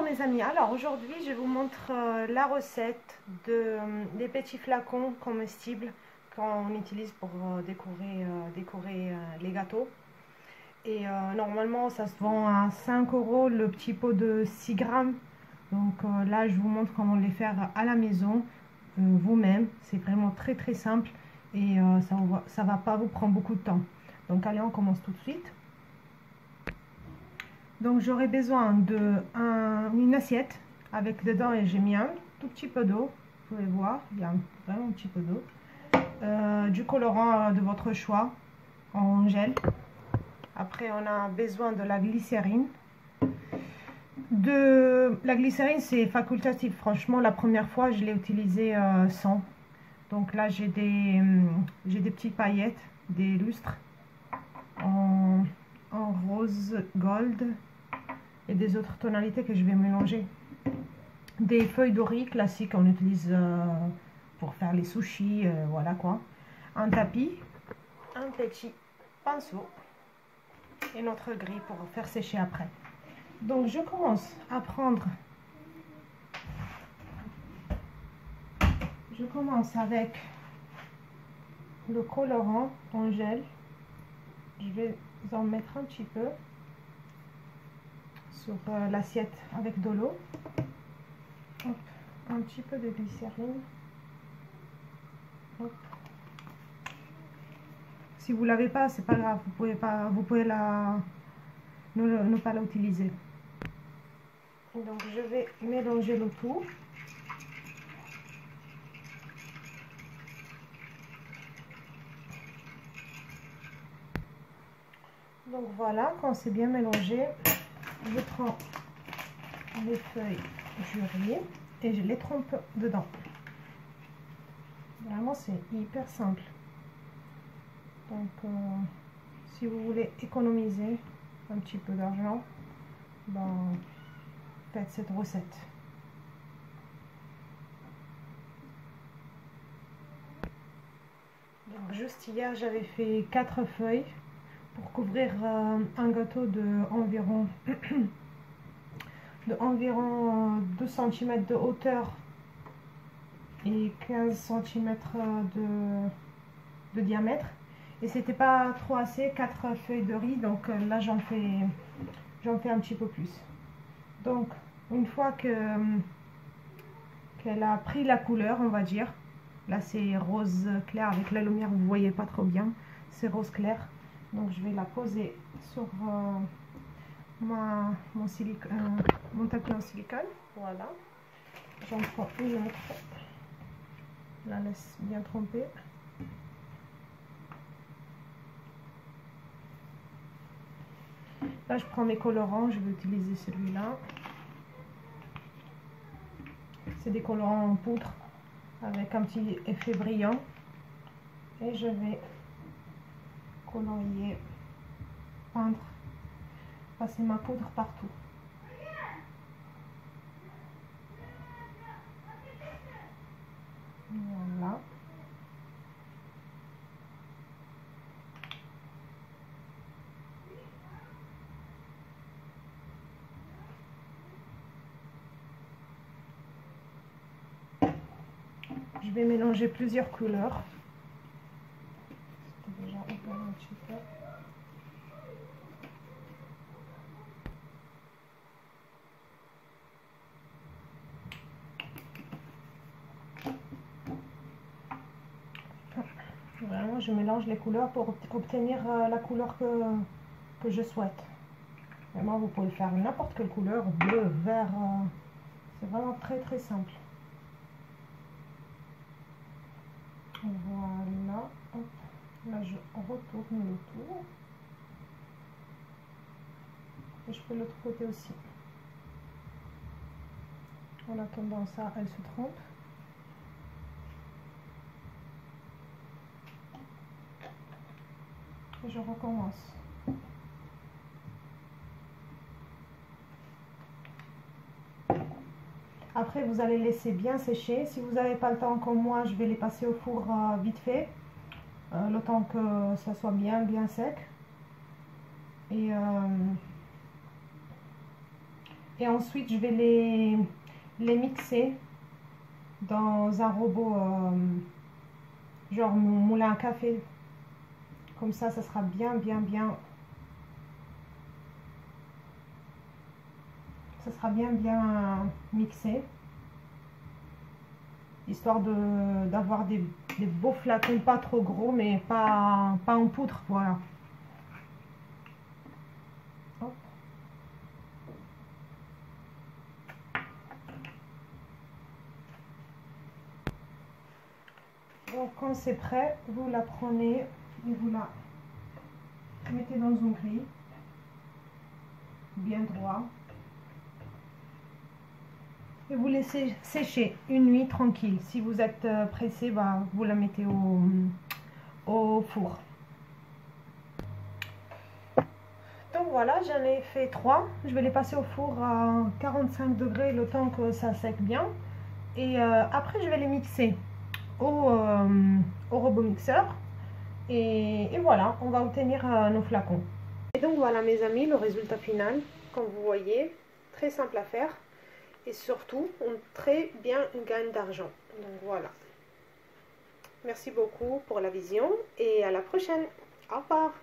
Mes amis, alors aujourd'hui je vous montre la recette des petits flacons comestibles qu'on utilise pour décorer les gâteaux. Et normalement ça se vend à 5 € le petit pot de 6 grammes. Donc là je vous montre comment les faire à la maison vous-même. C'est vraiment très simple et ça va pas vous prendre beaucoup de temps. Donc allez, on commence tout de suite. Donc j'aurai besoin d'une assiette avec dedans, et j'ai mis un tout petit peu d'eau, vous pouvez voir, il y a vraiment un petit peu d'eau, du colorant de votre choix en gel. Après on a besoin de la glycérine. La glycérine c'est facultatif, franchement la première fois je l'ai utilisé sans. Donc là j'ai des petites paillettes, des lustres en rose gold et des autres tonalités que je vais mélanger. Des feuilles d'ori classiques qu'on utilise pour faire les sushis, voilà quoi. Un tapis, un petit pinceau et notre grille pour faire sécher après. Donc je commence à prendre, je commence avec le colorant en gel. Je vais en mettre un petit peu sur l'assiette avec de l'eau. Un petit peu de glycérine. Hop. Si vous l'avez pas, c'est pas grave, vous pouvez ne pas l'utiliser. Donc je vais mélanger le tout. Donc voilà, quand c'est bien mélangé, je prends les feuilles du riz et je les trempe dedans. Vraiment c'est hyper simple. Donc si vous voulez économiser un petit peu d'argent, ben, faites cette recette. Donc juste hier j'avais fait 4 feuilles pour couvrir un gâteau de environ 2 cm de hauteur et 15 cm de diamètre. Et c'était pas trop assez, 4 feuilles de riz, donc là j'en fais un petit peu plus. Donc une fois qu'elle a pris la couleur, on va dire, là c'est rose clair avec la lumière, vous voyez pas trop bien, c'est rose clair. Donc je vais la poser sur mon tapis en silicone. Voilà. J'en prends une autre. Je la laisse bien tremper. Là je prends mes colorants, je vais utiliser celui-là. C'est des colorants en poudre avec un petit effet brillant. Et je vais colorier, peindre, passer ma poudre partout. Voilà. Je vais mélanger plusieurs couleurs. Déjà un petit peu. Vraiment, je mélange les couleurs pour obtenir la couleur que je souhaite. Vraiment, vous pouvez faire n'importe quelle couleur, bleu, vert. C'est vraiment très simple. Voilà. Hop. Là, je retourne le tour. Et je fais l'autre côté aussi. En attendant ça, elle se trompe. Et je recommence. Après, vous allez laisser bien sécher. Si vous n'avez pas le temps comme moi, je vais les passer au four vite fait. Le temps que ça soit bien sec. Et Et ensuite, je vais les mixer dans un robot, genre mon moulin à café. Comme ça sera bien, bien, bien. Ça sera bien, bien mixé. Histoire d'avoir des beaux flacons, pas trop gros, mais pas en poudre, voilà. Hop. Donc quand c'est prêt, vous la prenez et vous la mettez dans une grille, bien droit. Et vous laissez sécher une nuit tranquille. Si vous êtes pressé, bah, vous la mettez au four. Donc voilà, j'en ai fait 3. Je vais les passer au four à 45 degrés le temps que ça sèche bien. Et après, je vais les mixer au robot mixeur. Et voilà, on va obtenir nos flacons. Et donc voilà mes amis, le résultat final, comme vous voyez, très simple à faire. Et surtout, on très bien gagne d'argent. Donc voilà. Merci beaucoup pour la vision et à la prochaine. Au revoir.